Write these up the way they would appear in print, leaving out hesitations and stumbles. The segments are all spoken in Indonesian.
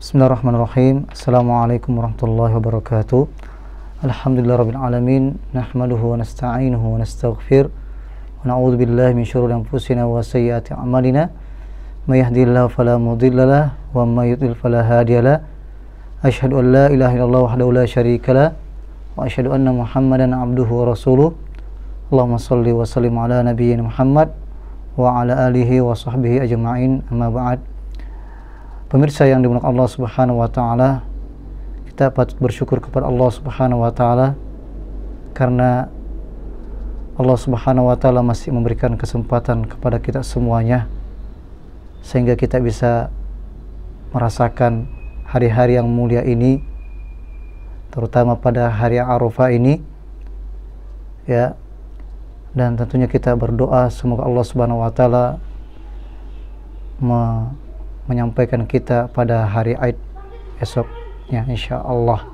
Bismillahirrahmanirrahim. Assalamualaikum warahmatullahi wabarakatuh. Alhamdulillahirabbil alamin, nahmaduhu wa nasta'inuhu wa nastaghfir wa na'udzu billahi min syururi anfusina wa sayyiati a'malina. May yahdihillahu fala mudilla lahu wa may yudlil fala hadiya lahu. Asyhadu an la ilaha illallah wahdahu la syarika lahu wa asyhadu anna Muhammadan 'abduhu wa rasuluh. Allahumma shalli wa sallim ala nabiyyina Muhammad wa ala alihi wa sahbihi ajma'in. Amma ba'd. Pemirsa yang dimuliakan Allah Subhanahu wa taala, kita patut bersyukur kepada Allah Subhanahu wa taala karena Allah Subhanahu wa taala masih memberikan kesempatan kepada kita semuanya sehingga kita bisa merasakan hari-hari yang mulia ini, terutama pada hari Arafah ini, ya. Dan tentunya kita berdoa semoga Allah Subhanahu wa taala menyampaikan kita pada hari Aid esoknya insya Allah,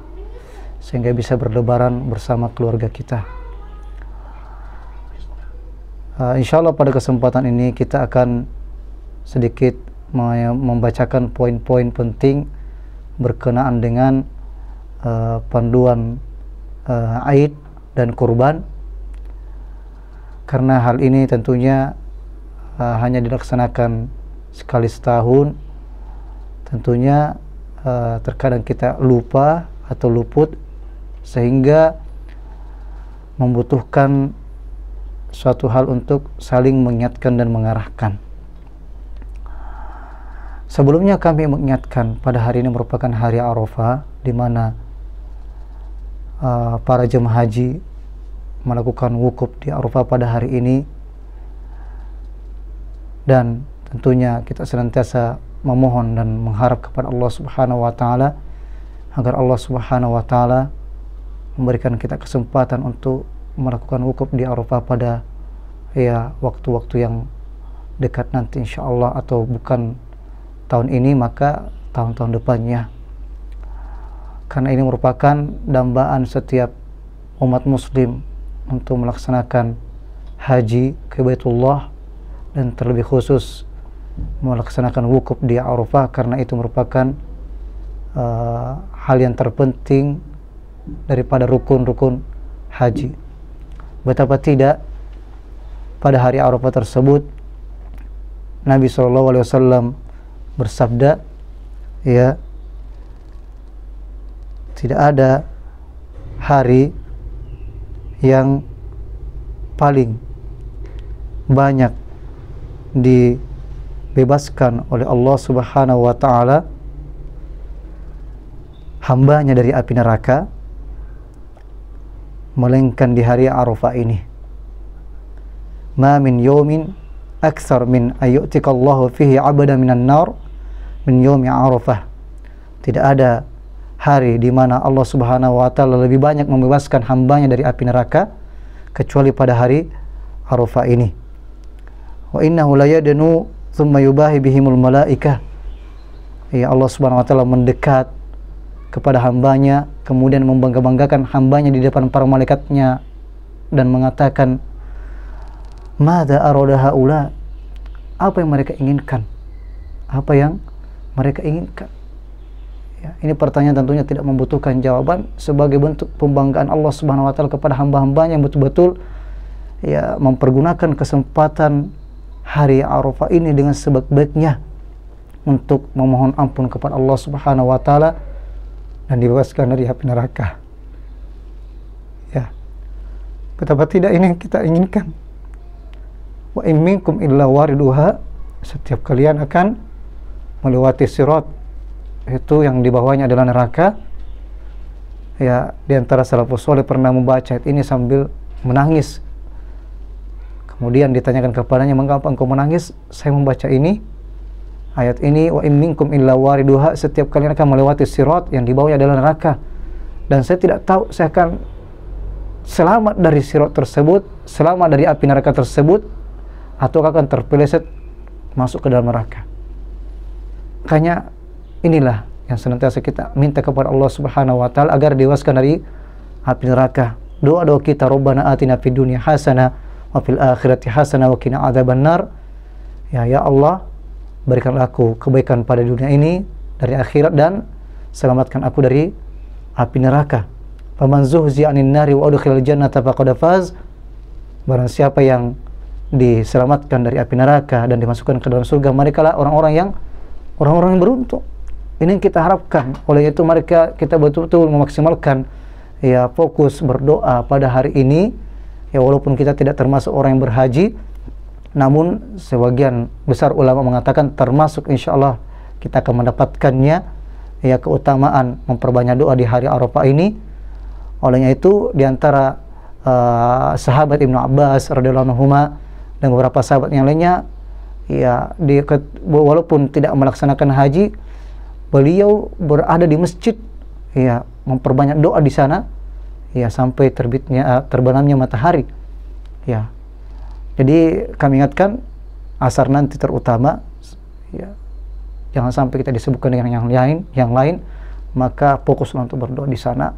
sehingga bisa berlebaran bersama keluarga kita. Insya Allah pada kesempatan ini kita akan sedikit membacakan poin-poin penting berkenaan dengan panduan Aid dan kurban, karena hal ini tentunya hanya dilaksanakan sekali setahun. Tentunya terkadang kita lupa atau luput sehingga membutuhkan suatu hal untuk saling mengingatkan dan mengarahkan. Sebelumnya kami mengingatkan pada hari ini merupakan hari Arafah, di mana para jemaah haji melakukan wukuf di Arafah pada hari ini, dan tentunya kita senantiasa memohon dan mengharap kepada Allah Subhanahu wa taala agar Allah Subhanahu wa taala memberikan kita kesempatan untuk melakukan wukuf di Arafah pada waktu-waktu yang dekat nanti insyaallah, atau bukan tahun ini maka tahun-tahun depannya, karena ini merupakan dambaan setiap umat muslim untuk melaksanakan haji ke Baitullah, dan terlebih khusus melaksanakan wukuf di Arafah, karena itu merupakan hal yang terpenting daripada rukun-rukun haji. Betapa tidak, pada hari Arafah tersebut Nabi SAW bersabda, ya, tidak ada hari yang paling banyak dibebaskan oleh Allah Subhanahu wa taala hambanya dari api neraka melainkan di hari Arafah ini. Ma min yawmin aktsar min ayyutikallahu fihi 'abada minan nar min yaumi Arafah. Tidak ada hari di mana Allah Subhanahu wa taala lebih banyak membebaskan hambanya dari api neraka kecuali pada hari Arafah ini. Wa innahu la yadnu thumma yubahi bihimul malaikah. Ya, Allah Subhanahu wa taala mendekat kepada hambanya, kemudian membangga-banggakan hambanya di depan para malaikatnya dan mengatakan, "Madza arada haula?" Apa yang mereka inginkan? Apa yang mereka inginkan? Ya, ini pertanyaan tentunya tidak membutuhkan jawaban, sebagai bentuk pembanggaan Allah Subhanahu wa taala kepada hamba-hambanya yang betul-betul ya mempergunakan kesempatan hari Arafah ini dengan sebaik-baiknya untuk memohon ampun kepada Allah Subhanahu wa taala dan dibebaskan dari api neraka. Ya. Betapa tidak ini yang kita inginkan. Wa in minkum illa wariduha, setiap kalian akan melewati sirat, itu yang di bawahnya adalah neraka. Ya, di antara salafus saleh pernah membaca ayat ini sambil menangis. Kemudian ditanyakan kepadanya, "Mengapa engkau menangis?" "Saya membaca ini, ayat ini, wa in minkum illa wariduha, setiap kalian akan melewati sirat yang di bawahnya adalah neraka, dan saya tidak tahu saya akan selamat dari sirat tersebut, selamat dari api neraka tersebut, atau akan terpeleset masuk ke dalam neraka." Makanya inilah yang senantiasa kita minta kepada Allah Subhanahu wa taala agar dibebaskan dari api neraka. Doa-doa kita, Rabbana atina fid dunya hasanah wa fil akhirati hasanah wa qina adzabannar. Ya Allah, berikanlah aku kebaikan pada dunia ini dari akhirat dan selamatkan aku dari api neraka. Faman zuhziya 'anil nari wa udkhilal jannata faqad faz. Barang siapa yang diselamatkan dari api neraka dan dimasukkan ke dalam surga, mereka lah orang-orang yang beruntung. Ini yang kita harapkan. Oleh itu kita betul-betul memaksimalkan ya fokus berdoa pada hari ini. Ya walaupun kita tidak termasuk orang yang berhaji, namun sebagian besar ulama mengatakan termasuk insyaallah kita akan mendapatkannya ya keutamaan memperbanyak doa di hari Arafah ini. Olehnya itu diantara sahabat Ibnu Abbas radhiyallahu anhu dan beberapa sahabat yang lainnya ya walaupun tidak melaksanakan haji, beliau berada di masjid ya memperbanyak doa di sana ya sampai terbenamnya matahari ya. Jadi kami ingatkan asar nanti terutama ya, jangan sampai kita disebutkan dengan yang lain, maka fokus untuk berdoa di sana,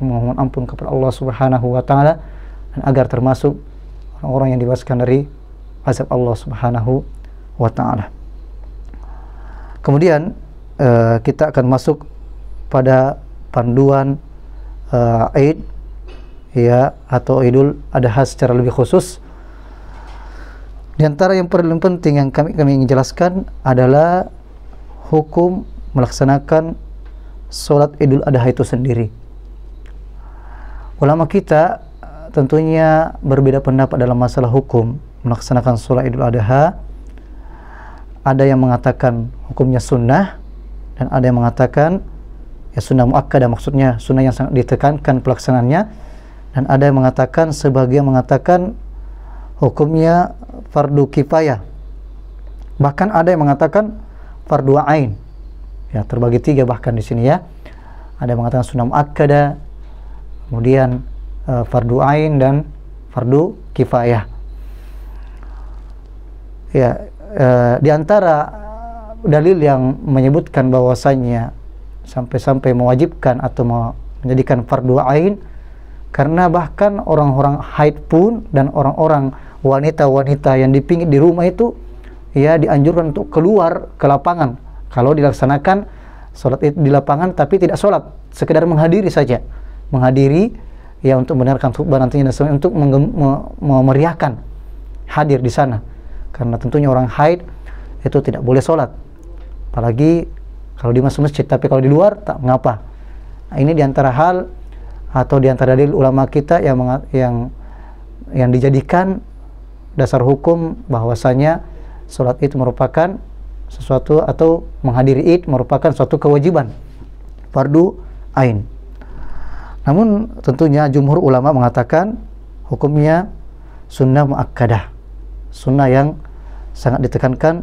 memohon ampun kepada Allah Subhanahu wa taala dan agar termasuk orang-orang yang dibebaskan dari azab Allah Subhanahu wa taala. Kemudian kita akan masuk pada panduan Eid ya atau Idul Adha secara lebih khusus. Di antara yang paling penting yang kami ingin jelaskan adalah hukum melaksanakan sholat Idul Adha itu sendiri. Ulama kita tentunya berbeda pendapat dalam masalah hukum melaksanakan sholat Idul Adha. Ada yang mengatakan hukumnya sunnah dan ada yang mengatakan ya sunnah muakkadah, maksudnya sunnah yang sangat ditekankan pelaksanaannya. Dan ada yang mengatakan, sebagian mengatakan hukumnya fardu kifayah. Bahkan ada yang mengatakan fardu ain. Ya, terbagi tiga bahkan di sini ya. Ada yang mengatakan sunnah muakkadah, kemudian fardu ain dan fardu kifayah. Ya, di antara dalil yang menyebutkan bahwasanya sampai mewajibkan atau menjadikan fardu ain, karena bahkan orang-orang haid pun dan orang-orang wanita-wanita yang di rumah itu ya dianjurkan untuk keluar ke lapangan kalau dilaksanakan sholat Id di lapangan, tapi tidak sholat, sekedar menghadiri saja, menghadiri ya untuk mendengarkan khutbah nantinya dan untuk memeriahkan hadir di sana. Karena tentunya orang haid itu tidak boleh sholat, apalagi kalau di masjid, tapi kalau di luar tak mengapa. Nah, ini diantara hal atau diantara dalil ulama kita yang dijadikan dasar hukum bahwasanya sholat Id merupakan sesuatu atau menghadiri Id merupakan suatu kewajiban fardu ain. Namun tentunya jumhur ulama mengatakan hukumnya sunnah muakkadah, sunnah yang sangat ditekankan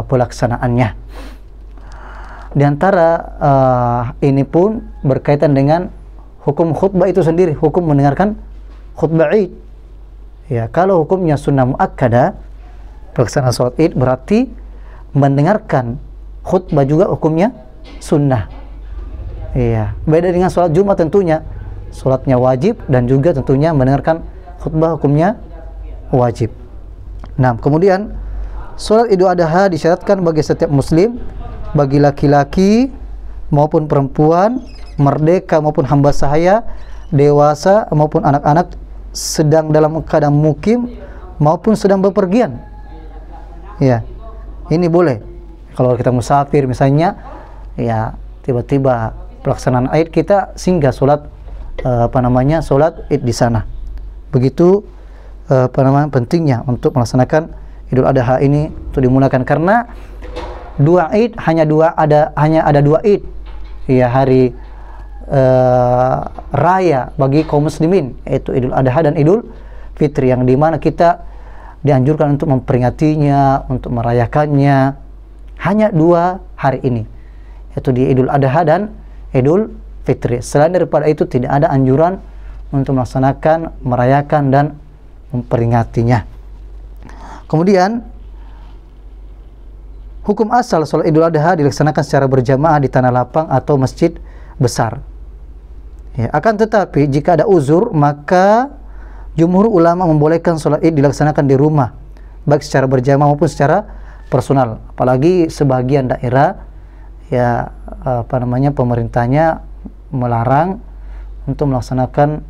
pelaksanaannya. Di antara ini pun berkaitan dengan hukum khutbah itu sendiri, hukum mendengarkan khutbah Id. Ya, kalau hukumnya sunnah muakkadah, pelaksanaan sholat Id, berarti mendengarkan khutbah juga hukumnya sunnah. Iya, beda dengan sholat Jumat tentunya. Sholatnya wajib dan juga tentunya mendengarkan khutbah hukumnya wajib. Nah, kemudian sholat Idul Adha disyaratkan bagi setiap muslim, bagi laki-laki maupun perempuan, merdeka maupun hamba sahaya, dewasa maupun anak-anak, sedang dalam keadaan mukim maupun sedang bepergian. Ya, ini boleh. Kalau kita musafir misalnya, ya tiba-tiba pelaksanaan Id kita singgah sholat sholat Id di sana. Begitu pentingnya untuk melaksanakan Idul Adha ini untuk dimulakan, karena dua Id hanya ada dua Id. Ya, hari raya bagi kaum muslimin, yaitu Idul Adha dan Idul Fitri, yang dimana kita dianjurkan untuk memperingatinya, untuk merayakannya hanya dua hari ini, yaitu di Idul Adha dan Idul Fitri. Selain daripada itu tidak ada anjuran untuk melaksanakan, merayakan dan memperingatinya. Kemudian hukum asal sholat Idul Adha dilaksanakan secara berjamaah di tanah lapang atau masjid besar. Ya, akan tetapi jika ada uzur, maka jumhur ulama membolehkan sholat Id dilaksanakan di rumah, baik secara berjamaah maupun secara personal. Apalagi sebagian daerah ya pemerintahnya melarang untuk melaksanakan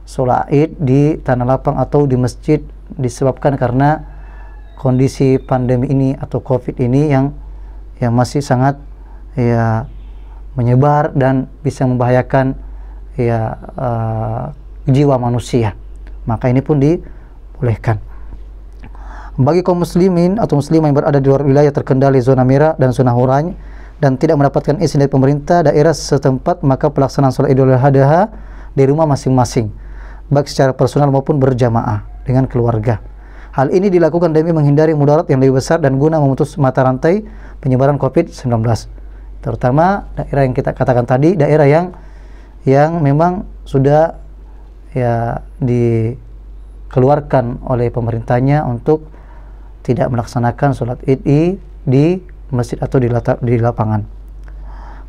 sholat Id di tanah lapang atau di masjid, disebabkan karena kondisi pandemi ini atau COVID ini yang masih sangat ya menyebar dan bisa membahayakan ya jiwa manusia. Maka ini pun dibolehkan. Bagi kaum muslimin atau muslimah yang berada di luar wilayah terkendali zona merah dan zona oranye dan tidak mendapatkan izin dari pemerintah daerah setempat, maka pelaksanaan sholat Idul Adha di rumah masing-masing, baik secara personal maupun berjamaah dengan keluarga. Hal ini dilakukan demi menghindari mudarat yang lebih besar dan guna memutus mata rantai penyebaran COVID-19. Terutama daerah yang kita katakan tadi, daerah yang memang sudah ya dikeluarkan oleh pemerintahnya untuk tidak melaksanakan sholat Id di masjid atau di lapangan.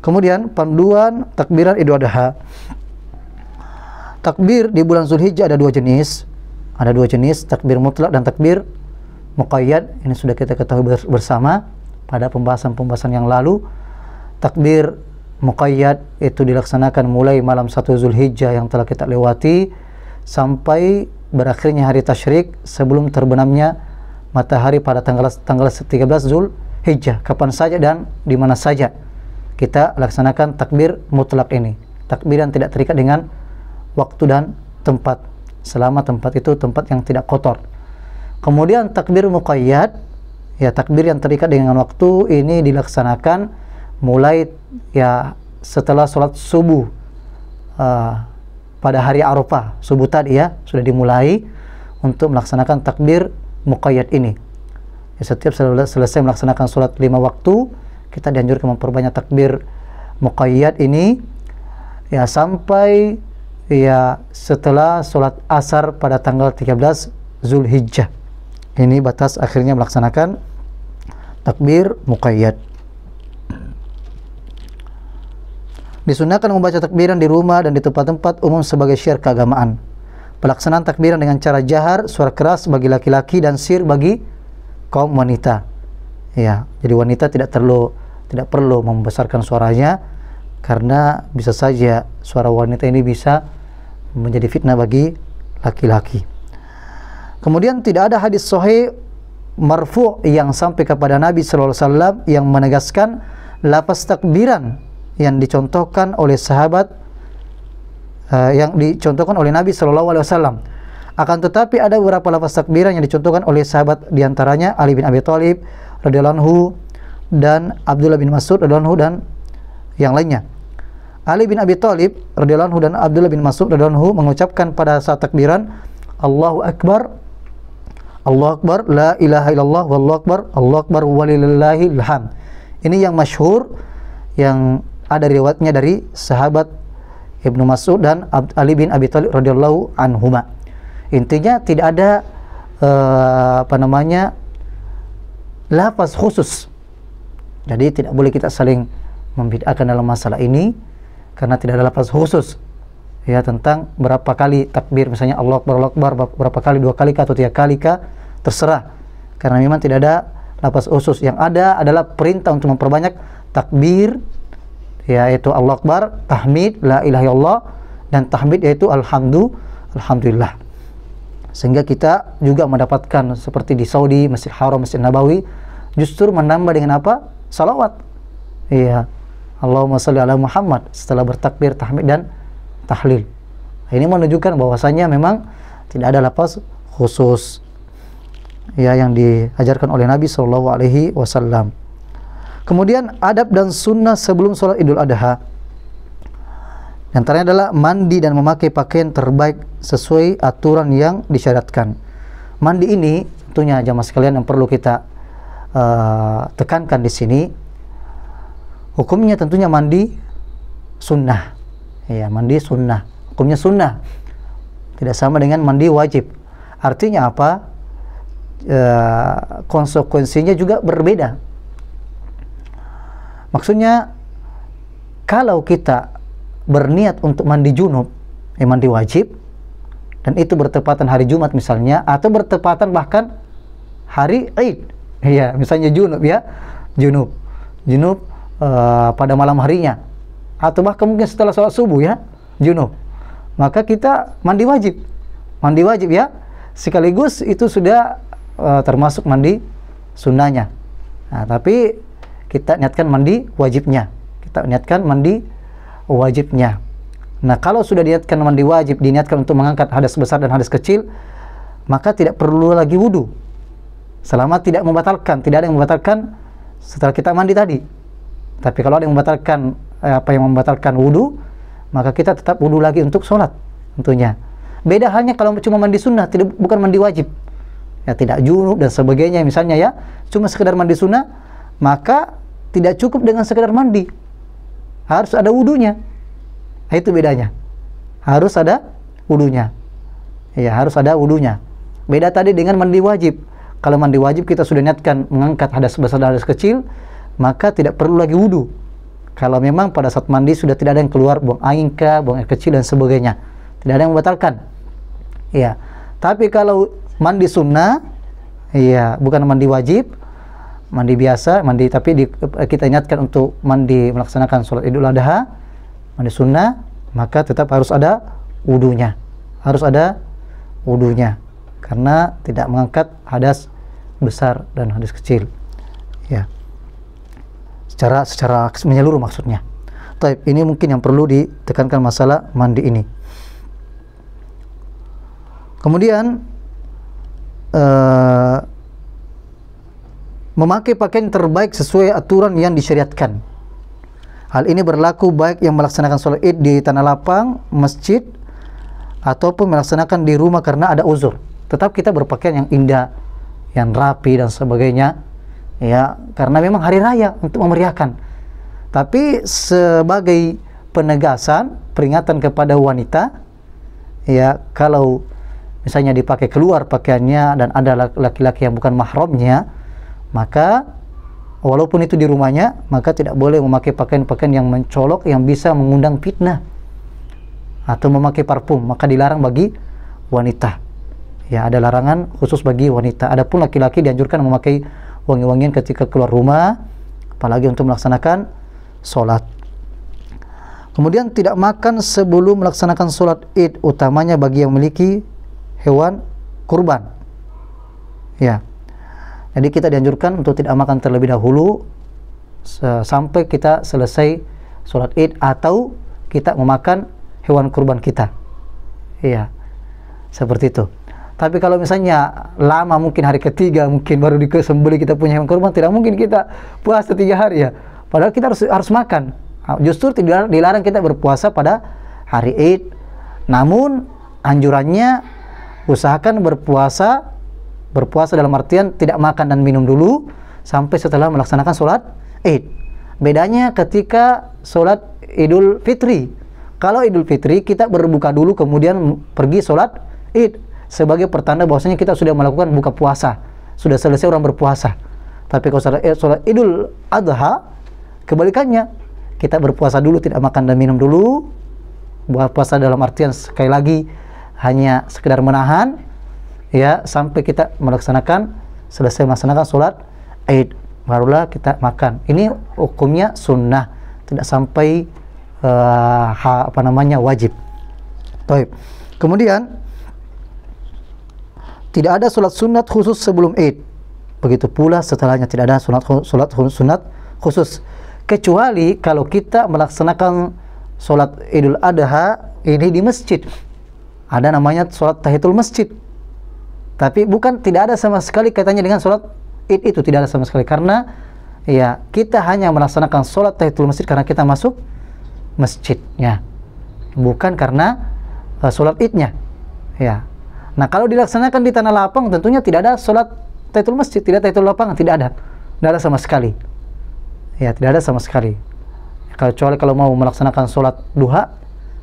Kemudian panduan takbiran Idul Adha. Takbir di bulan Zulhijjah ada dua jenis. Ada dua jenis, takbir mutlak dan takbir muqayyad. Ini sudah kita ketahui bersama pada pembahasan yang lalu. Takbir muqayyad itu dilaksanakan mulai malam 1 Zulhijjah yang telah kita lewati sampai berakhirnya hari tasyrik sebelum terbenamnya matahari pada tanggal 13 Zulhijjah. Kapan saja dan di mana saja kita laksanakan takbir mutlak ini. Takbir yang tidak terikat dengan waktu dan tempat, selama tempat itu tempat yang tidak kotor. Kemudian takbir muqayyad, ya takbir yang terikat dengan waktu ini dilaksanakan mulai ya setelah sholat subuh pada hari Arafah. Subuh tadi ya sudah dimulai untuk melaksanakan takbir muqayyad ini. Ya, setiap selesai melaksanakan sholat 5 waktu, kita dianjurkan memperbanyak takbir muqayyad ini ya sampai ya setelah sholat asar pada tanggal 13 Zulhijjah. Ini batas akhirnya melaksanakan takbir muqayyad. Disunahkan membaca takbiran di rumah dan di tempat-tempat umum sebagai syiar keagamaan. Pelaksanaan takbiran dengan cara jahar, suara keras bagi laki-laki dan sir bagi kaum wanita. Ya, jadi wanita tidak perlu membesarkan suaranya, karena bisa saja suara wanita ini bisa menjadi fitnah bagi laki-laki. Kemudian tidak ada hadis sahih marfu' yang sampai kepada Nabi sallallahu alaihi wasallam yang menegaskan lafaz takbiran yang dicontohkan oleh sahabat yang dicontohkan oleh Nabi sallallahu alaihi wasallam. Akan tetapi ada beberapa lafaz takbiran yang dicontohkan oleh sahabat, diantaranya Ali bin Abi Thalib radhiyallahu anhu dan Abdullah bin Mas'ud radhiyallahu anhu dan yang lainnya. Ali bin Abi Thalib radhiyallahu anhu dan Abdullah bin Mas'ud radhiyallahu anhu mengucapkan pada saat takbiran, Allahu Akbar, Allahu Akbar, la ilaha illallah, Allahu Akbar walillahil hamd. Ini yang masyhur, yang ada riwayatnya dari sahabat Ibnu Mas'ud dan Ali bin Abi Thalib radhiyallahu anhuma. Intinya tidak ada lafaz khusus. Jadi tidak boleh kita saling membid'ahkan dalam masalah ini, karena tidak ada lafaz khusus ya tentang berapa kali takbir, misalnya Allahu Akbar berapa kali, 2 kali atau 3 kali terserah, karena memang tidak ada lafaz khusus. Yang ada adalah perintah untuk memperbanyak takbir, yaitu Allahu Akbar, tahmid la ilaha illallah, dan tahmid yaitu alhamdulillah. Sehingga kita juga mendapatkan seperti di Saudi, Masjid Haram, Masjid Nabawi, justru menambah dengan apa? Salawat. Iya. Allahumma shalli ala Muhammad setelah bertakbir, tahmid dan tahlil. Ini menunjukkan bahwasanya memang tidak ada lafaz khusus ya yang diajarkan oleh Nabi sallallahu alaihi wasallam. Kemudian adab dan sunnah sebelum sholat Idul Adha. Yang antaranya adalah mandi dan memakai pakaian terbaik sesuai aturan yang disyaratkan. Mandi ini tentunya jamaah sekalian yang perlu kita tekankan di sini. Hukumnya tentunya mandi sunnah. Ya, mandi sunnah. Hukumnya sunnah. Tidak sama dengan mandi wajib. Artinya apa? Konsekuensinya juga berbeda. Maksudnya kalau kita berniat untuk mandi junub, mandi wajib, dan itu bertepatan hari Jumat misalnya, atau bertepatan bahkan hari Id, ya misalnya junub ya, junub pada malam harinya, atau bahkan mungkin setelah sholat subuh ya, junub, maka kita mandi wajib ya, sekaligus itu sudah termasuk mandi sunnahnya. Nah, tapi kita niatkan mandi wajibnya, Nah, kalau sudah diniatkan mandi wajib, diniatkan untuk mengangkat hadas besar dan hadas kecil, maka tidak perlu lagi wudu, selama tidak ada yang membatalkan setelah kita mandi tadi. Tapi kalau ada yang membatalkan wudu, maka kita tetap wudu lagi untuk sholat tentunya. Beda halnya kalau cuma mandi sunnah, bukan mandi wajib ya, tidak junub dan sebagainya misalnya ya, cuma sekedar mandi sunnah, maka tidak cukup dengan sekedar mandi, harus ada wudunya. Nah, itu bedanya, harus ada wudunya ya, beda tadi dengan mandi wajib. Kalau mandi wajib kita sudah niatkan mengangkat hadas besar dan hadas kecil, maka tidak perlu lagi wudu. Kalau memang pada saat mandi sudah tidak ada yang keluar, buang air kecil dan sebagainya, tidak ada yang membatalkan ya. Tapi kalau mandi sunnah ya, bukan mandi wajib, mandi biasa, tapi kita niatkan untuk melaksanakan sholat Idul Adha, mandi sunnah, maka tetap harus ada wudunya, karena tidak mengangkat hadas besar dan hadas kecil ya, secara menyeluruh maksudnya. Taib, ini mungkin yang perlu ditekankan masalah mandi ini. Kemudian memakai pakaian terbaik sesuai aturan yang disyariatkan. Hal ini berlaku baik yang melaksanakan sholat Id di tanah lapang, masjid, ataupun melaksanakan di rumah karena ada uzur. Tetap kita berpakaian yang indah, yang rapi dan sebagainya ya, karena memang hari raya untuk memeriahkan. Tapi sebagai penegasan, peringatan kepada wanita ya, kalau misalnya dipakai keluar pakaiannya dan ada laki-laki yang bukan mahramnya, maka walaupun itu di rumahnya, maka tidak boleh memakai pakaian-pakaian yang mencolok, yang bisa mengundang fitnah, atau memakai parfum, maka dilarang bagi wanita ya, ada larangan khusus bagi wanita. Adapun laki-laki dianjurkan memakai wangi-wangian ketika keluar rumah, apalagi untuk melaksanakan sholat. Kemudian tidak makan sebelum melaksanakan sholat Id, utamanya bagi yang memiliki hewan kurban ya. Jadi kita dianjurkan untuk tidak makan terlebih dahulu sampai kita selesai sholat Id, atau kita memakan hewan kurban kita ya, seperti itu. Tapi kalau misalnya lama, mungkin hari ketiga mungkin baru disembelih kita punya hewan kurban, tidak mungkin kita puasa 3 hari ya, padahal kita harus makan. Justru dilarang kita berpuasa pada hari Id, namun anjurannya usahakan berpuasa dalam artian tidak makan dan minum dulu sampai setelah melaksanakan sholat Id. Bedanya ketika sholat Idul Fitri, kalau Idul Fitri kita berbuka dulu kemudian pergi sholat Id, sebagai pertanda bahwasanya kita sudah melakukan buka puasa, sudah selesai orang berpuasa. Tapi kalau sholat Idul Adha, kebalikannya, kita berpuasa dulu, tidak makan dan minum dulu. Puasa dalam artian sekali lagi hanya sekedar menahan ya, sampai kita selesai melaksanakan sholat Id, barulah kita makan. Ini hukumnya sunnah, tidak sampai wajib. Baik. Kemudian tidak ada sholat sunat khusus sebelum Id, begitu pula setelahnya tidak ada sholat sunat khusus, kecuali kalau kita melaksanakan sholat Idul Adha ini di masjid. Ada namanya sholat tahiyatul masjid, tapi tidak ada sama sekali kaitannya dengan sholat Id itu, tidak ada sama sekali, karena ya kita hanya melaksanakan sholat tahiyatul masjid karena kita masuk masjidnya, bukan karena sholat Idnya ya. Nah, kalau dilaksanakan di tanah lapang, tentunya tidak ada sholat tahiyatul masjid, tidak tahiyatul lapangan, tidak ada sama sekali ya, tidak ada sama sekali. Kecuali kalau mau melaksanakan sholat duha,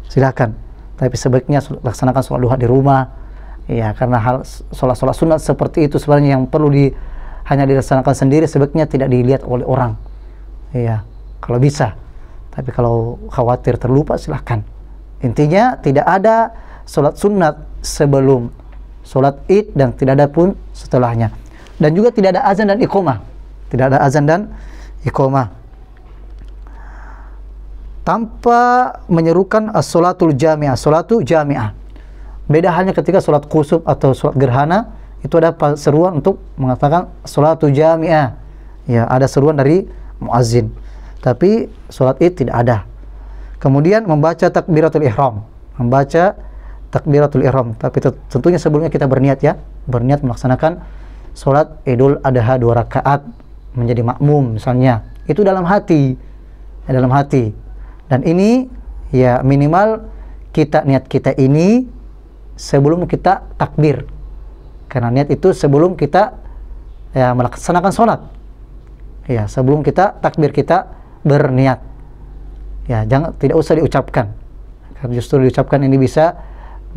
silakan, tapi sebaiknya laksanakan sholat duha di rumah ya, karena hal sholat sunat seperti itu sebenarnya yang perlu hanya dilaksanakan sendiri, sebaiknya tidak dilihat oleh orang ya, kalau bisa. Tapi kalau khawatir terlupa, silahkan. Intinya tidak ada sholat sunat sebelum sholat Id dan tidak ada pun setelahnya. Dan juga tidak ada azan dan iqamah. Tidak ada azan dan iqamah. tanpa menyerukan as-salatul jami'ah, salatu jami'ah. Beda halnya ketika salat khusuf atau salat gerhana, itu ada seruan untuk mengatakan salatu jami'ah. Ya, ada seruan dari muazzin. Tapi salat Id tidak ada. Kemudian membaca takbiratul ihram, membaca takbiratul ihram. Tapi tentunya sebelumnya kita berniat ya, berniat melaksanakan salat Idul Adha 2 rakaat menjadi makmum misalnya. Itu dalam hati, ya, dalam hati. Dan ini ya minimal niat kita ini sebelum kita takbir. Karena niat itu sebelum kita ya melaksanakan sholat. Ya, sebelum kita takbir kita berniat. Ya, tidak usah diucapkan. Karena justru diucapkan ini bisa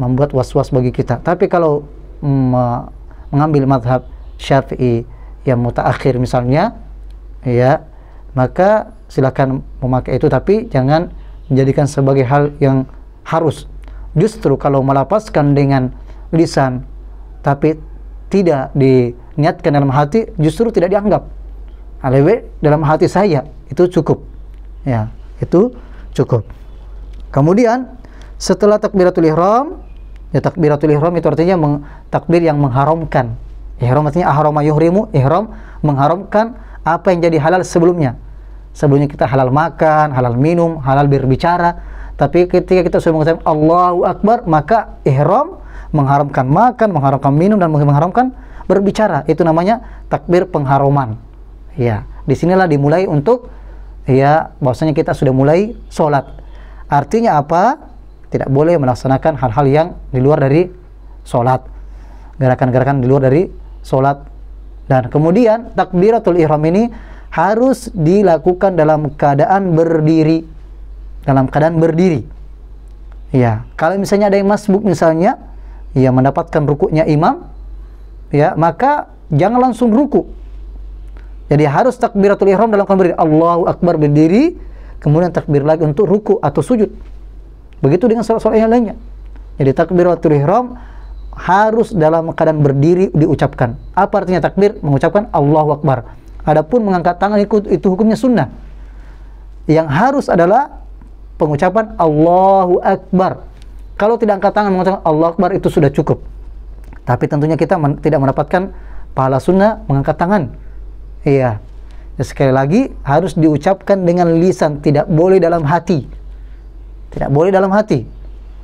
membuat was-was bagi kita. Tapi kalau mengambil mazhab Syafi'i yang mutaakhir misalnya, ya, maka silakan memakai itu, tapi jangan menjadikan sebagai hal yang harus. Justru kalau melapaskan dengan lisan tapi tidak diniatkan dalam hati, justru tidak dianggap. Lebih dalam hati saya, itu cukup. Ya, itu cukup. Kemudian setelah takbiratul ihram, ya takbiratul ihram itu artinya takbir yang mengharamkan. Ihram artinya ahrama yuhrimu, ihram mengharamkan apa yang jadi halal sebelumnya. Sebelumnya kita halal makan, halal minum, halal berbicara. Tapi ketika kita sudah mengatakan Allahu Akbar, maka ihram mengharamkan makan, mengharamkan minum, dan mengharamkan berbicara. Itu namanya takbir pengharaman. Ya, disinilah dimulai untuk ya bahwasanya kita sudah mulai sholat. Artinya apa? Tidak boleh melaksanakan hal-hal yang di luar dari sholat, gerakan-gerakan di luar dari sholat. Dan kemudian takbiratul ihram ini harus dilakukan dalam keadaan berdiri. Dalam keadaan berdiri. Ya, kalau misalnya ada yang masbuk misalnya, ya mendapatkan rukuknya imam, ya maka jangan langsung ruku. Jadi harus takbiratul ihram dalam keadaan berdiri. Allahu Akbar berdiri, kemudian takbir lagi untuk ruku atau sujud. Begitu dengan salat-salat yang lainnya. Jadi takbiratul ihram harus dalam keadaan berdiri diucapkan. Apa artinya takbir? Mengucapkan Allahu Akbar. Adapun mengangkat tangan itu hukumnya sunnah. Yang harus adalah pengucapan Allahu Akbar. Kalau tidak angkat tangan mengucapkan Allahu Akbar itu sudah cukup. Tapi tentunya kita tidak mendapatkan pahala sunnah mengangkat tangan. Iya. Ya, sekali lagi harus diucapkan dengan lisan, tidak boleh dalam hati. Tidak boleh dalam hati.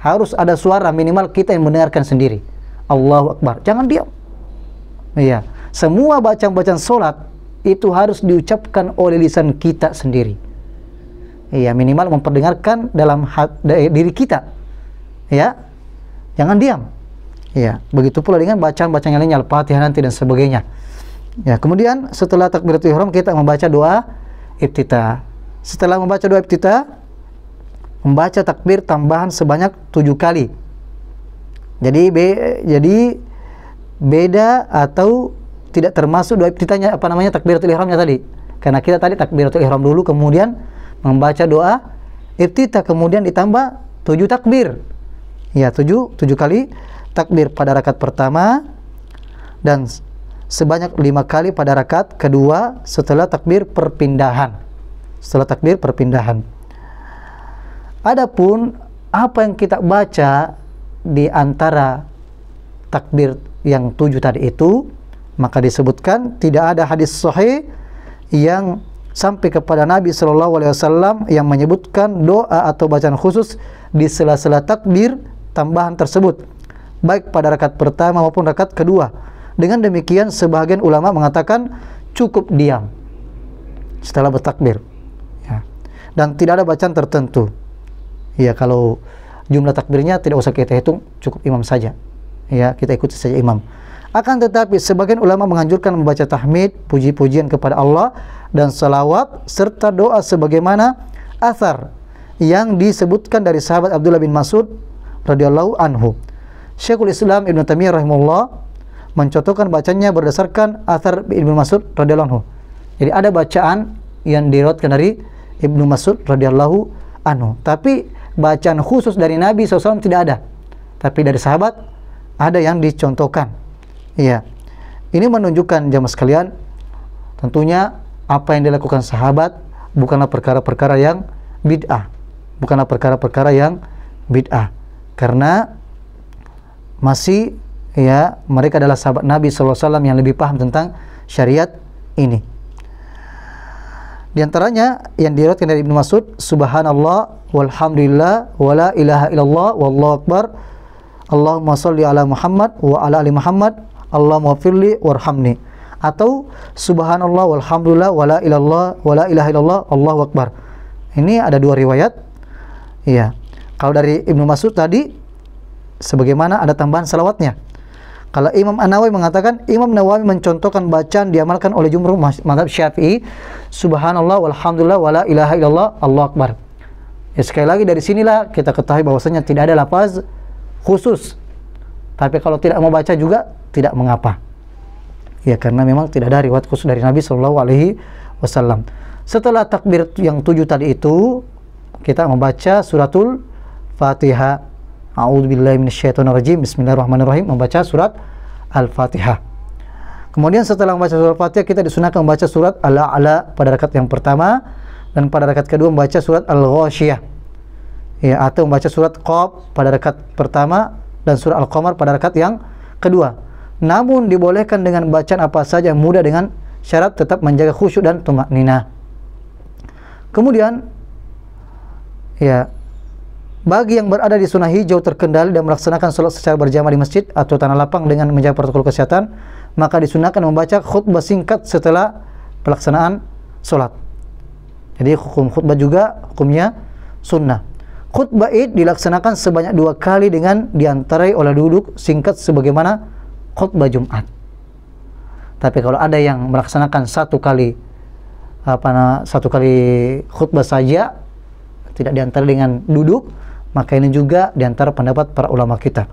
Harus ada suara minimal kita yang mendengarkan sendiri. Allahu Akbar. Jangan diam. Iya. Semua bacaan-bacaan salat itu harus diucapkan oleh lisan kita sendiri. Iya, minimal memperdengarkan dalam diri kita. Ya. Jangan diam. Iya, begitu pula dengan bacaan-bacaan yang lainnya, Al-Fatihah nanti dan sebagainya. Ya, kemudian setelah takbiratul ihram kita membaca doa iftitah. Setelah membaca doa iftitah, membaca takbir tambahan sebanyak 7 kali. Jadi beda atau tidak termasuk doa iftitahnya takbiratul ihramnya tadi. Karena kita tadi takbiratul ihram dulu, kemudian membaca doa iftitah, kemudian ditambah 7 takbir. Ya, 7 kali takbir pada rakaat pertama dan sebanyak 5 kali pada rakaat kedua setelah takbir perpindahan. Setelah takbir perpindahan. Adapun apa yang kita baca di antara takbir yang 7 tadi itu, maka disebutkan tidak ada hadis sahih yang sampai kepada Nabi SAW yang menyebutkan doa atau bacaan khusus di sela-sela takbir tambahan tersebut, baik pada rakaat pertama maupun rakaat kedua. Dengan demikian sebagian ulama mengatakan cukup diam setelah bertakbir, ya. Dan tidak ada bacaan tertentu. Ya, kalau jumlah takbirnya tidak usah kita hitung, cukup imam saja. Ya, kita ikuti saja imam. Akan tetapi sebagian ulama menganjurkan membaca tahmid, puji-pujian kepada Allah dan salawat serta doa sebagaimana athar yang disebutkan dari sahabat Abdullah bin Mas'ud radhiyallahu anhu. Syekhul Islam Ibnu Taimiyah rahimahullah mencontohkan bacanya berdasarkan athar Ibnu Mas'ud radhiyallahu anhu. Jadi ada bacaan yang diriwayatkan dari Ibnu Mas'ud radhiyallahu anhu, tapi bacaan khusus dari Nabi SAW tidak ada. Tapi dari sahabat ada yang dicontohkan. Iya. Ini menunjukkan jamaah sekalian, tentunya apa yang dilakukan sahabat bukanlah perkara-perkara yang bid'ah. bukanlah perkara-perkara yang bid'ah, karena masih ya mereka adalah sahabat Nabi SAW yang lebih paham tentang syariat ini. Di antaranya yang diriwayatkan dari Ibnu Mas'ud, subhanallah walhamdulillah wala ilaha illallah wallahu akbar, Allahumma sholli ala Muhammad wa ala ali Muhammad, Allahumma firli warhamni. Atau subhanallah walhamdulillah wala ilaha illallah Allahu akbar. Ini ada dua riwayat. Iya. Kalau dari Ibnu Mas'ud tadi sebagaimana ada tambahan salawatnya. Kalau Imam An-Nawawi mengatakan, Imam Nawawi mencontohkan bacaan diamalkan oleh jumhur mazhab Syafi'i, subhanallah walhamdulillah wala ilaha illallah Allahu akbar. Ya, sekali lagi dari sinilah kita ketahui bahwasanya tidak ada lafaz khusus. Tapi kalau tidak mau baca juga tidak mengapa. Ya, karena memang tidak ada riwayat khusus dari Nabi sallallahu alaihi wasallam. Setelah takbir yang 7 tadi itu, kita membaca suratul Fatihah. A'udzubillahi minasyaitonirrajim. Bismillahirrahmanirrahim. Membaca surat Al-Fatihah. Kemudian setelah membaca surat Al-Fatihah, kita disunahkan membaca surat Al-A'la pada rakaat yang pertama, dan pada rakaat kedua membaca surat Al-Ghasyiyah. Ya, atau membaca surat Qaf pada rakaat pertama dan surat Al-Qamar pada rakaat yang kedua. Namun dibolehkan dengan bacaan apa saja yang mudah dengan syarat tetap menjaga khusyuk dan tumakninah. Kemudian ya, bagi yang berada di zona hijau terkendali dan melaksanakan sholat secara berjamaah di masjid atau tanah lapang dengan menjaga protokol kesehatan, maka disunahkan membaca khutbah singkat setelah pelaksanaan sholat. Jadi hukum khutbah juga hukumnya sunnah. Khutbah Id dilaksanakan sebanyak 2 kali dengan diantarai oleh duduk singkat sebagaimana khutbah Jumat. Tapi kalau ada yang melaksanakan satu kali khutbah saja, tidak diantar dengan duduk, maka ini juga diantara pendapat para ulama kita.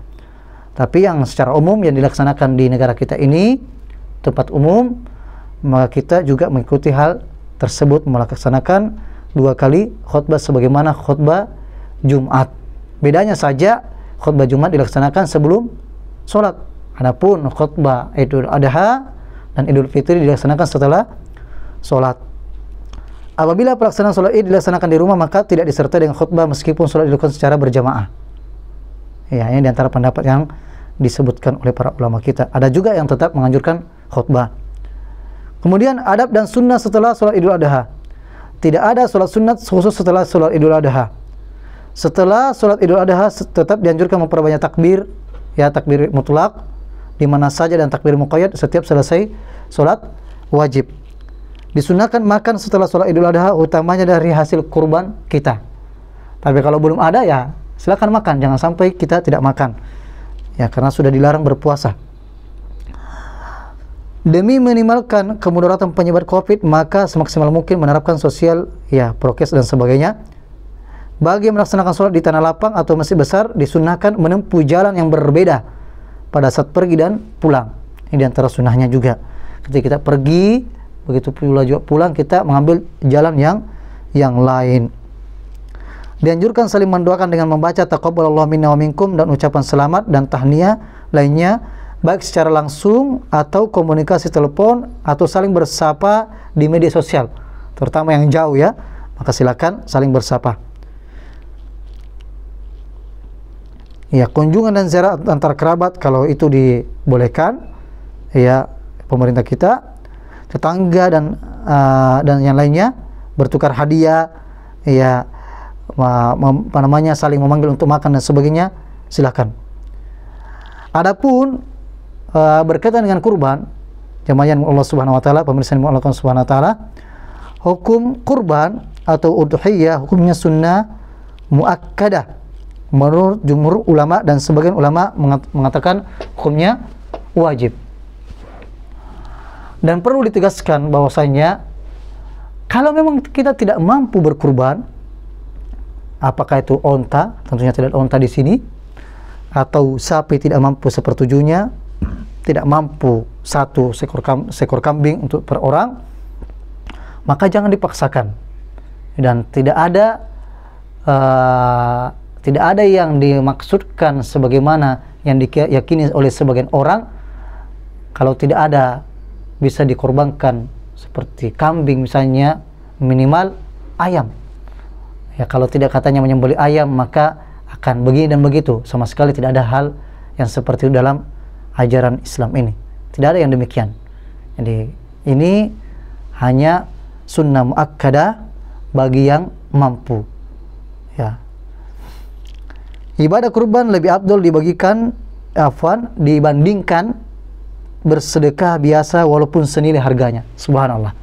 Tapi yang secara umum yang dilaksanakan di negara kita ini, tempat umum, maka kita juga mengikuti hal tersebut, melaksanakan 2 kali khutbah sebagaimana khutbah Jumat. Bedanya saja khutbah Jumat dilaksanakan sebelum sholat, adapun khutbah Idul Adha dan Idul Fitri dilaksanakan setelah sholat. Apabila pelaksanaan sholat Id dilaksanakan di rumah, maka tidak disertai dengan khutbah meskipun sholat dilakukan secara berjamaah. Ya, ini diantara pendapat yang disebutkan oleh para ulama kita. Ada juga yang tetap menganjurkan khutbah. Kemudian adab dan sunnah setelah sholat Idul Adha. Tidak ada sholat sunat khusus setelah sholat Idul Adha. Setelah sholat Idul Adha tetap dianjurkan memperbanyak takbir, ya takbir mutlak di mana saja, dan takbir muqayyad setiap selesai sholat wajib. Disunahkan makan setelah sholat Idul Adha, utamanya dari hasil kurban kita. Tapi kalau belum ada, ya silakan makan, jangan sampai kita tidak makan. Ya, karena sudah dilarang berpuasa. Demi minimalkan kemudaratan penyebar COVID, maka semaksimal mungkin menerapkan sosial, ya prokes dan sebagainya. Bagi yang melaksanakan sholat di tanah lapang atau masjid besar, disunahkan menempuh jalan yang berbeda pada saat pergi dan pulang. Ini diantara sunnahnya juga. Ketika kita pergi, begitu pula juga pulang, kita mengambil jalan yang lain. Dianjurkan saling mendoakan dengan membaca taqabbalallahu minna wa minkum dan ucapan selamat dan tahniah lainnya, baik secara langsung atau komunikasi telepon atau saling bersapa di media sosial, terutama yang jauh ya, maka silakan saling bersapa. Ya, kunjungan dan ziarah antar kerabat kalau itu dibolehkan, ya pemerintah kita, tetangga dan yang lainnya, bertukar hadiah, ya saling memanggil untuk makan dan sebagainya, silakan. Adapun berkaitan dengan kurban, jamaah Allah Subhanahu wa taala, pemirsa Allah Subhanahu wa taala, hukum kurban atau udhiyah hukumnya sunnah muakkadah menurut jumhur ulama, dan sebagian ulama mengatakan hukumnya wajib. Dan perlu ditegaskan bahwasanya kalau memang kita tidak mampu berkurban, apakah itu onta, tentunya tidak ada onta di sini, atau sapi tidak mampu sepertujuhnya, tidak mampu satu seekor kambing untuk per orang, maka jangan dipaksakan. Dan tidak ada yang dimaksudkan sebagaimana yang diyakini oleh sebagian orang, kalau tidak ada bisa dikorbankan seperti kambing misalnya, minimal ayam. Ya, kalau tidak katanya menyembelih ayam maka akan begini dan begitu. Sama sekali tidak ada hal yang seperti itu dalam ajaran Islam ini. Tidak ada yang demikian. Jadi ini hanya sunnah muakkadah bagi yang mampu. Ya. Ibadah kurban lebih afdol dibandingkan bersedekah biasa walaupun senilai harganya. Subhanallah.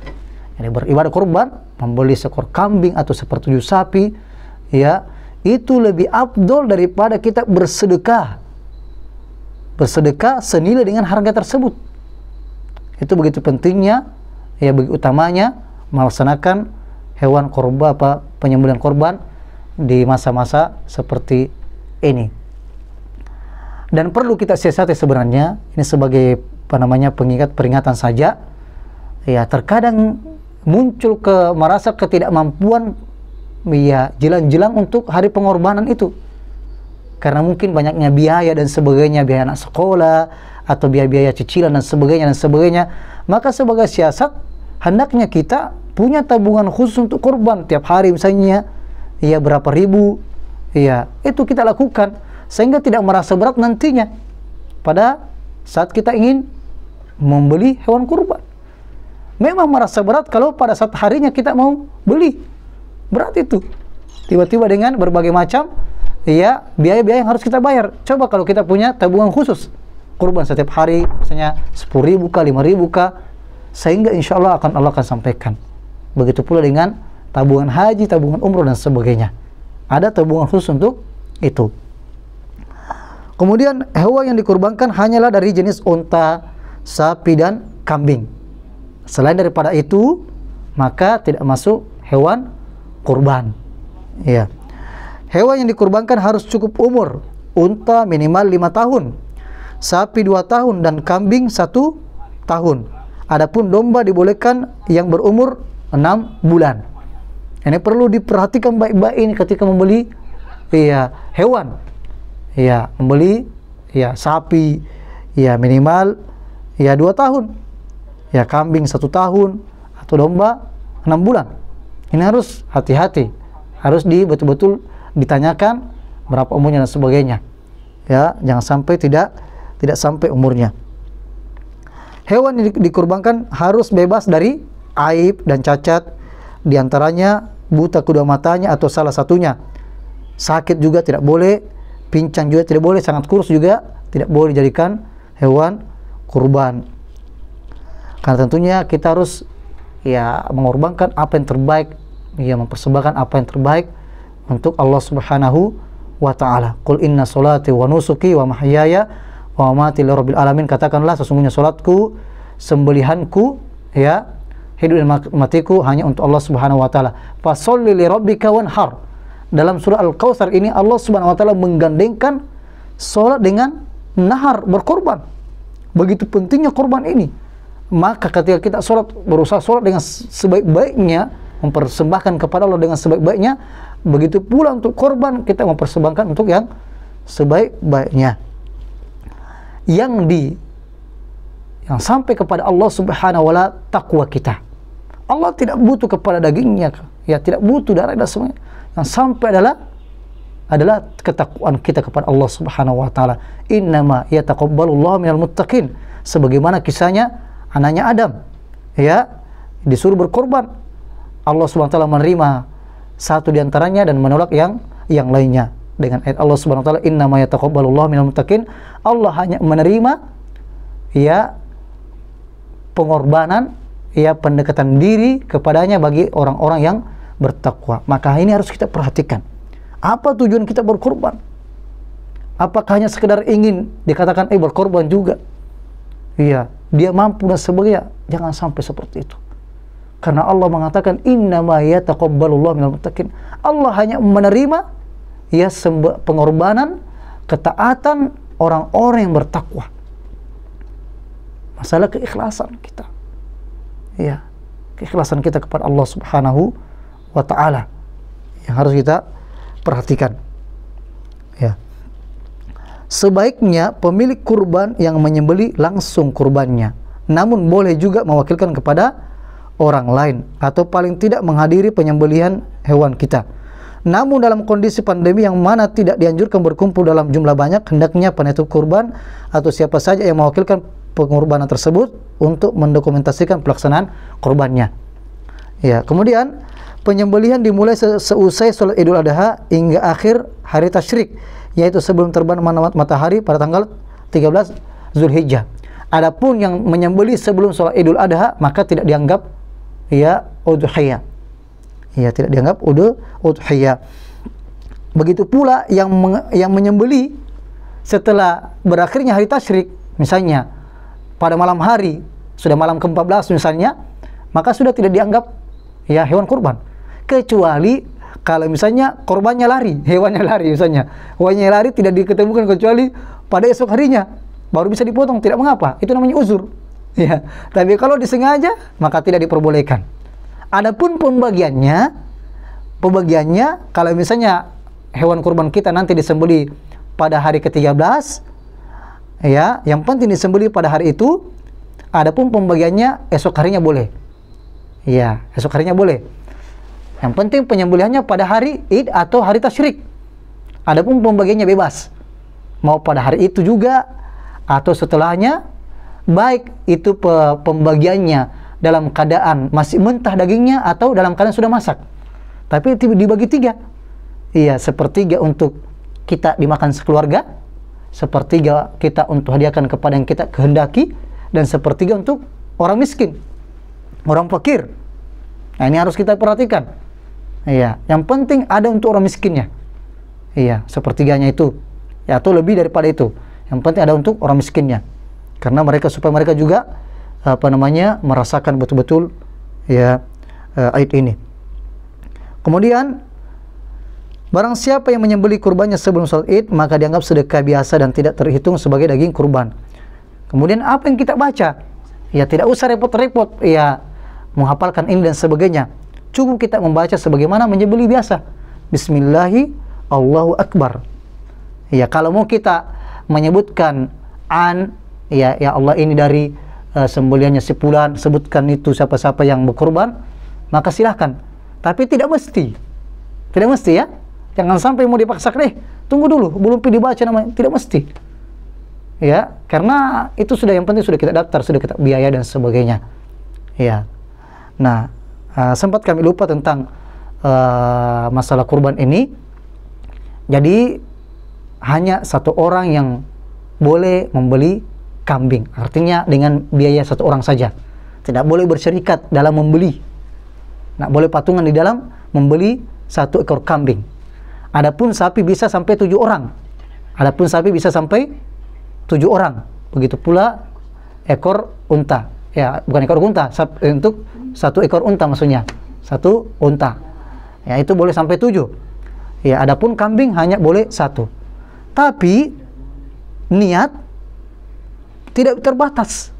Jadi beribadah kurban, membeli seekor kambing atau sepertujuh sapi, ya, itu lebih afdol daripada kita bersedekah. Bersedekah senilai dengan harga tersebut. Itu begitu pentingnya, ya, begitu utamanya melaksanakan hewan kurban, penyembelihan kurban di masa-masa seperti ini. Dan perlu kita siasati sebenarnya, ini sebagai peringatan saja. Ya, terkadang muncul merasa ketidakmampuan, ya, jelang-jelang untuk hari pengorbanan itu. Karena mungkin banyaknya biaya dan sebagainya, biaya anak sekolah atau biaya-biaya cicilan dan sebagainya. Maka sebagai siasat hendaknya kita punya tabungan khusus untuk kurban tiap hari, misalnya ya berapa ribu, ya, itu kita lakukan sehingga tidak merasa berat nantinya pada saat kita ingin membeli hewan kurban. Memang merasa berat kalau pada saat harinya kita mau beli, berat itu tiba-tiba dengan berbagai macam, ya, biaya-biaya yang harus kita bayar. Coba kalau kita punya tabungan khusus kurban setiap hari, misalnya 10.000 kah, 5.000 kah, sehingga insya Allah Allah akan sampaikan. Begitu pula dengan tabungan haji, tabungan umroh dan sebagainya. Ada tabungan khusus untuk itu. Kemudian hewan yang dikurbankan hanyalah dari jenis unta, sapi dan kambing. Selain daripada itu, maka tidak masuk hewan kurban. Ya. Hewan yang dikurbankan harus cukup umur. Unta minimal 5 tahun, sapi 2 tahun dan kambing 1 tahun. Adapun domba dibolehkan yang berumur 6 bulan. Ini perlu diperhatikan baik-baik ini ketika membeli, ya, hewan. Ya, membeli, ya, sapi, ya, minimal, ya, 2 tahun. Ya, kambing 1 tahun atau domba 6 bulan. Ini harus hati-hati. Harus betul-betul ditanyakan berapa umurnya dan sebagainya. Ya, jangan sampai tidak sampai umurnya. Hewan yang dikurbankan harus bebas dari aib dan cacat, diantaranya buta kedua matanya atau salah satunya. Sakit juga tidak boleh, pincang juga tidak boleh, sangat kurus juga tidak boleh dijadikan hewan kurban. Karena tentunya kita harus, ya, mengorbankan apa yang terbaik, ya, mempersembahkan apa yang terbaik untuk Allah Subhanahu wa ta'ala. Qul inna salati wa nusuki wa mahyaya wa mamati lirabbil alamin. Katakanlah sesungguhnya salatku, sembelihanku, ya, hidup dan matiku hanya untuk Allah Subhanahu wa ta'ala. Fasholli li rabbika wanhar. Dalam surah Al-Kautsar ini Allah Subhanahu wa ta'ala menggandengkan salat dengan nahar, berkorban. Begitu pentingnya korban ini. Maka ketika kita berusaha salat dengan sebaik-baiknya, mempersembahkan kepada Allah dengan sebaik-baiknya, begitu pula untuk korban kita mempersembahkan untuk yang sebaik-baiknya. Yang sampai kepada Allah Subhanahu wa ta'ala takwa kita. Allah tidak butuh kepada dagingnya, ya, tidak butuh darah dan semuanya. Yang sampai adalah ketakwaan kita kepada Allah Subhanahu wa ta'ala. Innama yataqabbalullahu minal muttaqin. Sebagaimana kisahnya anaknya Adam, ya, disuruh berkorban. Allah Subhanahu wa ta'ala menerima satu di antaranya dan menolak yang lainnya. Dengan ayat Allah Subhanahu wa ta'ala, innama yataqabbalullahu minal muttaqin. Allah hanya menerima, ya, pengorbanan, ya, pendekatan diri kepadanya bagi orang-orang yang bertakwa. Maka ini harus kita perhatikan. Apa tujuan kita berkorban? Apakah hanya sekedar ingin dikatakan berkorban juga? Iya, dia mampu dan sebagainya. Jangan sampai seperti itu. Karena Allah mengatakan innama yataqabbalullahu minal muttaqin. Allah hanya menerima, ya, pengorbanan, ketaatan orang-orang yang bertakwa. Masalah keikhlasan kita, ya, keikhlasan kita kepada Allah Subhanahu wa ta'ala yang harus kita perhatikan. Ya, sebaiknya pemilik kurban yang menyembeli langsung kurbannya, namun boleh juga mewakilkan kepada orang lain atau paling tidak menghadiri penyembelihan hewan kita. Namun dalam kondisi pandemi yang mana tidak dianjurkan berkumpul dalam jumlah banyak, hendaknya penutup kurban atau siapa saja yang mewakilkan pengorbanan tersebut untuk mendokumentasikan pelaksanaan kurbannya. Ya, kemudian penyembelihan dimulai seusai sholat Idul Adha hingga akhir hari tasyrik, yaitu sebelum terbang matahari pada tanggal 13 Zulhijjah. Adapun yang menyembelih sebelum sholat Idul Adha maka tidak dianggap ya udhiyah. Ya, tidak dianggap udhiyah. Begitu pula yang menyembelih setelah berakhirnya hari tasyrik, misalnya pada malam hari, sudah malam ke-14 misalnya, maka sudah tidak dianggap ya hewan kurban. Kecuali kalau misalnya korbannya lari, hewannya lari misalnya. Hewannya lari tidak diketemukan kecuali pada esok harinya, baru bisa dipotong, tidak mengapa. Itu namanya uzur. Ya, tapi kalau disengaja maka tidak diperbolehkan. Adapun pembagiannya kalau misalnya hewan kurban kita nanti disembelih pada hari ke-13, ya, yang penting disembelih pada hari itu. Adapun pembagiannya esok harinya boleh. Ya, esok harinya boleh. Yang penting penyembelihannya pada hari Id atau hari tasyrik. Adapun pembagiannya bebas. Mau pada hari itu juga atau setelahnya, baik itu pembagiannya dalam keadaan masih mentah dagingnya atau dalam keadaan sudah masak. Tapi dibagi 3. Iya, sepertiga untuk kita dimakan sekeluarga, sepertiga kita untuk hadiahkan kepada yang kita kehendaki, dan sepertiga untuk orang miskin, orang fakir. Nah, ini harus kita perhatikan. Iya, yang penting ada untuk orang miskinnya. Iya, sepertiganya itu. Ya, atau lebih daripada itu. Yang penting ada untuk orang miskinnya. Karena supaya mereka juga merasakan betul-betul ya Id ini. Kemudian barang siapa yang menyembelih kurbannya sebelum salat Id, maka dianggap sedekah biasa dan tidak terhitung sebagai daging kurban. Kemudian apa yang kita baca? Ya, tidak usah repot-repot ya menghafalkan ini dan sebagainya. Cukup kita membaca sebagaimana menyembelih biasa. Bismillahi Allahu Akbar. Ya, kalau mau kita menyebutkan ya Allah ini dari sembelihannya si fulan, sebutkan itu siapa-siapa yang berkurban, maka silahkan. Tapi tidak mesti. Tidak mesti ya. Jangan sampai mau dipaksakan, tunggu dulu, belum dibaca namanya. Tidak mesti. Ya, karena itu sudah, yang penting sudah kita daftar, sudah kita biaya dan sebagainya. Ya. Nah, sempat kami lupa tentang masalah kurban ini. Jadi hanya satu orang yang boleh membeli kambing, artinya dengan biaya satu orang saja. Tidak boleh berserikat dalam membeli. Tidak boleh patungan di dalam membeli satu ekor kambing. Adapun sapi bisa sampai 7 orang. Adapun sapi bisa sampai 7 orang. Begitu pula ekor unta. Ya, bukan ekor unta, untuk satu ekor unta maksudnya. Satu unta. Ya, itu boleh sampai 7. Ya, adapun kambing hanya boleh 1. Tapi niat tidak terbatas.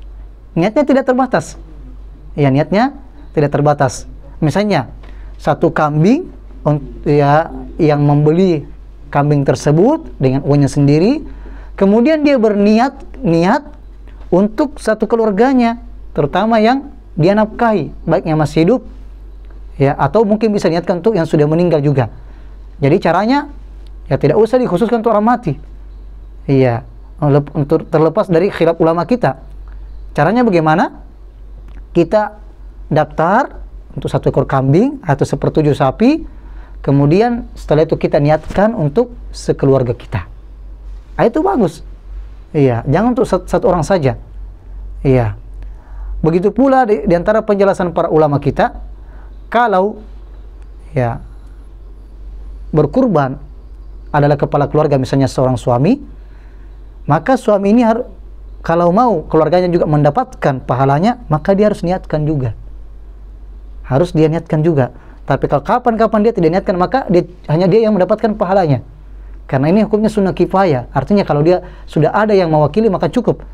Niatnya tidak terbatas. Ya, niatnya tidak terbatas. Misalnya satu kambing ya, yang membeli kambing tersebut dengan uangnya sendiri, kemudian dia berniat untuk satu keluarganya, terutama yang dia nafkahi, baik yang masih hidup ya, atau mungkin bisa niatkan untuk yang sudah meninggal juga. Jadi caranya ya tidak usah dikhususkan untuk orang mati. Iya, untuk terlepas dari khilaf ulama kita. Caranya bagaimana? Kita daftar untuk satu ekor kambing atau 1/7 sapi, kemudian setelah itu kita niatkan untuk sekeluarga kita. Nah, itu bagus. Iya, jangan untuk satu orang saja. Iya. Begitu pula di antara penjelasan para ulama kita, kalau ya berkurban adalah kepala keluarga, misalnya seorang suami, maka suami ini kalau mau keluarganya juga mendapatkan pahalanya, maka dia harus niatkan juga. Harus dia niatkan juga. Tapi kalau kapan-kapan dia tidak niatkan, maka hanya dia yang mendapatkan pahalanya. Karena ini hukumnya sunnah kifayah. Artinya kalau dia sudah ada yang mewakili, maka cukup.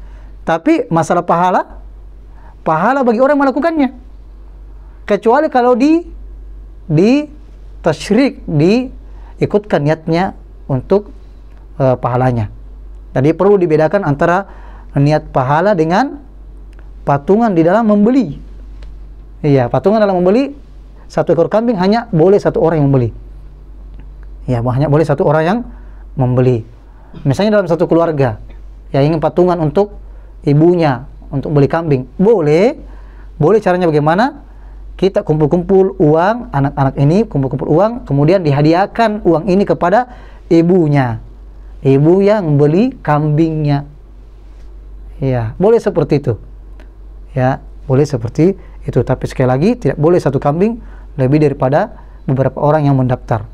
Tapi masalah pahala bagi orang yang melakukannya. Kecuali kalau di tasyrik, diikutkan niatnya untuk pahalanya. Jadi perlu dibedakan antara niat pahala dengan patungan di dalam membeli. Iya, patungan dalam membeli satu ekor kambing hanya boleh satu orang yang membeli. Ya, hanya boleh satu orang yang membeli. Misalnya dalam satu keluarga yang ingin patungan untuk ibunya untuk beli kambing, boleh caranya bagaimana? Kita kumpul-kumpul uang, anak-anak ini kumpul-kumpul uang, kemudian dihadiahkan uang ini kepada ibunya, ibu yang beli kambingnya. Ya, boleh seperti itu. Ya, boleh seperti itu. Tapi sekali lagi tidak boleh satu kambing lebih daripada beberapa orang yang mendaftar.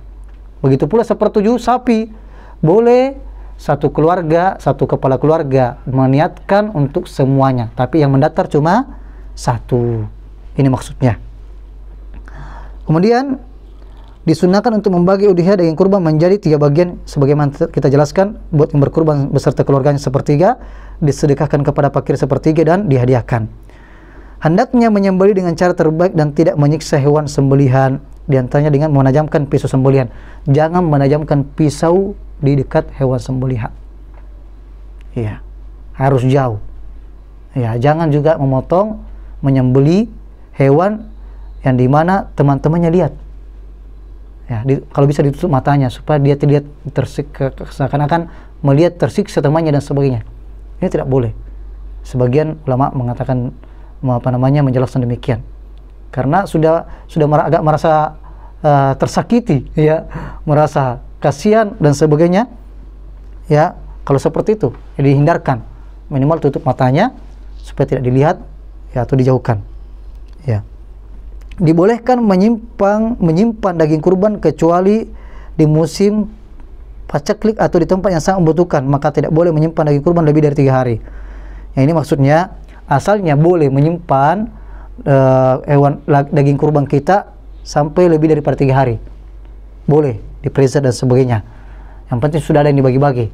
Begitu pula sepertujuh sapi, boleh satu keluarga, satu kepala keluarga meniatkan untuk semuanya, tapi yang mendaftar cuma satu. Ini maksudnya. Kemudian disunahkan untuk membagi udhiyah daging kurban menjadi 3 bagian sebagaimana kita jelaskan. Buat yang berkurban beserta keluarganya sepertiga, disedekahkan kepada fakir sepertiga, dan dihadiahkan. Hendaknya menyembelih dengan cara terbaik dan tidak menyiksa hewan sembelihan, diantaranya dengan menajamkan pisau sembelihan. Jangan menajamkan pisau di dekat hewan sembelihan. Ya, harus jauh. Ya, jangan juga memotong, menyembelih hewan yang dimana teman-temannya lihat. Ya, kalau bisa ditutup matanya supaya dia tidak seakan-akan melihat tersiksa temannya dan sebagainya. Ini tidak boleh. Sebagian ulama mengatakan menjelaskan demikian. Karena sudah agak merasa tersakiti, ya, merasa kasihan dan sebagainya. Ya, kalau seperti itu ya dihindarkan, minimal tutup matanya supaya tidak dilihat, ya, atau dijauhkan. Ya, dibolehkan menyimpan daging kurban kecuali di musim paceklik atau di tempat yang sangat membutuhkan, maka tidak boleh menyimpan daging kurban lebih dari 3 hari. Ya, ini maksudnya asalnya boleh menyimpan daging kurban kita sampai lebih daripada 3 hari, boleh di freezer dan sebagainya. Yang penting sudah ada yang dibagi-bagi.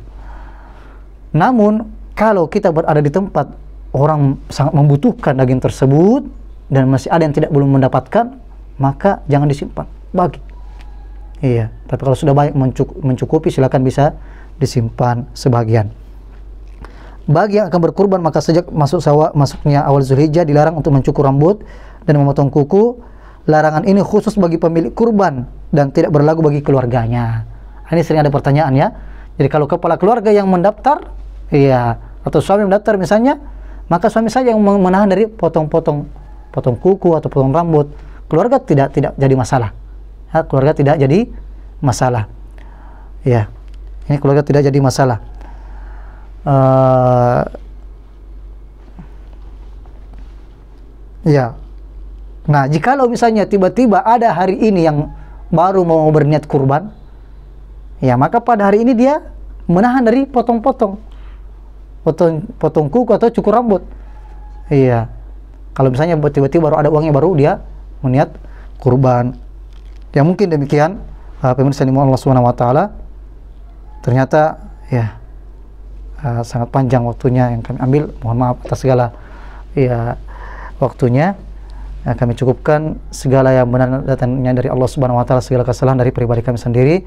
Namun kalau kita berada di tempat orang sangat membutuhkan daging tersebut dan masih ada yang belum mendapatkan, maka jangan disimpan, bagi. Iya, tapi kalau sudah banyak mencukupi, silakan bisa disimpan sebagian. Bagi yang akan berkurban, maka sejak masuknya awal Zulhijjah dilarang untuk mencukur rambut dan memotong kuku. Larangan ini khusus bagi pemilik kurban dan tidak berlaku bagi keluarganya. Ini sering ada pertanyaan, ya. Jadi kalau kepala keluarga yang mendaftar, ya, atau suami mendaftar misalnya, maka suami saja yang menahan dari potong kuku atau potong rambut. Keluarga tidak jadi masalah. Ya, keluarga tidak jadi masalah. Ya, ini keluarga tidak jadi masalah. Ya. Nah, jikalau misalnya tiba-tiba ada hari ini yang baru mau berniat kurban, ya, maka pada hari ini dia menahan dari potong kuku atau cukur rambut. Iya. Kalau misalnya tiba-tiba baru ada uangnya, baru dia meniat kurban. Ya, mungkin demikian pemirsa yang Allah Subhanahu wa taala. Ternyata ya sangat panjang waktunya yang kami ambil. Mohon maaf atas segala waktunya. Ya, kami cukupkan segala yang benar datangnya dari Allah Subhanahu wa taala, segala kesalahan dari pribadi kami sendiri.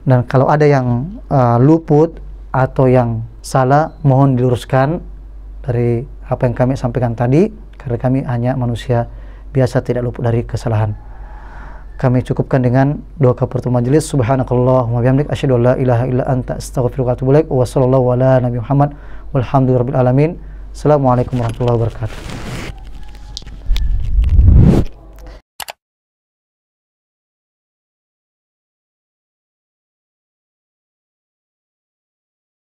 Dan kalau ada yang luput atau yang salah, mohon diluruskan dari apa yang kami sampaikan tadi, karena kami hanya manusia biasa, tidak luput dari kesalahan. Kami cukupkan dengan doa kafaratul majelis. Subhanakallahumma bihamdik asyhadu an la ilaha illa anta astaghfiruka wa atubu ilaik. Wa sallallahu ala nabi Muhammad walhamdulillahirabbil alamin. Assalamualaikum warahmatullahi wabarakatuh.